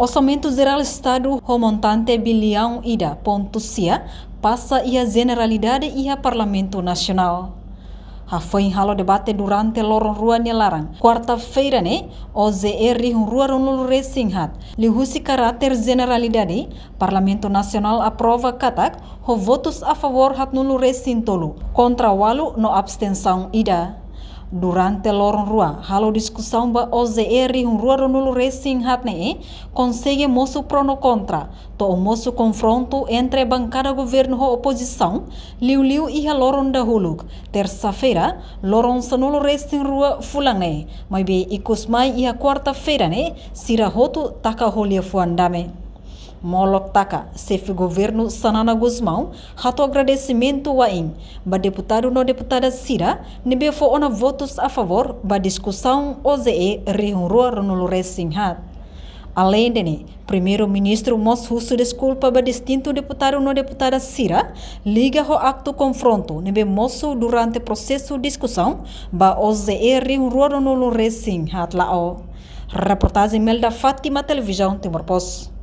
Orçamento Geral do Estado, o montante bilhão ida ponto cia passa e a Generalidade e a Parlamento Nacional. Foi halo debate durante lorong rua Nelarang. Quarta-feira, OZR rua Ronul Resinghat. Lihusi karakter Generalidade, Parlamento Nacional aprova katak, ho votos a favor hat nulu resintolo, contra walu no abstenção ida. Durante lorong rua, halo discussão ba OZR rua Ronul Resinghat consegue moço prono contra, to o moço confronto entre bancada governo e oposição, liu e a lorong dahulu. Terça-feira, lorong sanulu Resing rua fulang mas be ikus mai e a quarta-feira sira hotu taka holia fuandame. Molok taka, chefe governo Sanana Guzmão, rato agradecimento wain, ba deputado no deputada Sira, nebe fo ona votos a favor, ba discussão OZE rihunrua Ronul Resinghat. Além de primeiro-ministro Moshusu desculpa ba distinto deputado no deputada Sira, liga ho acto confronto, nebe moço durante processo discussão, ba OZE rihunrua Ronul Resinghat lao. Reportagem Melda Fátima, Televisão Timor-Post.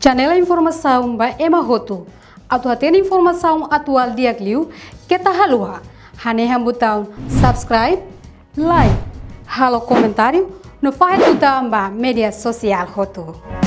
Janela informação ba Emma Hotu. Atu atena informação atual diagliu kita halua. Haneha botão subscribe, like, halo comentário no file botão ba media social Hotu.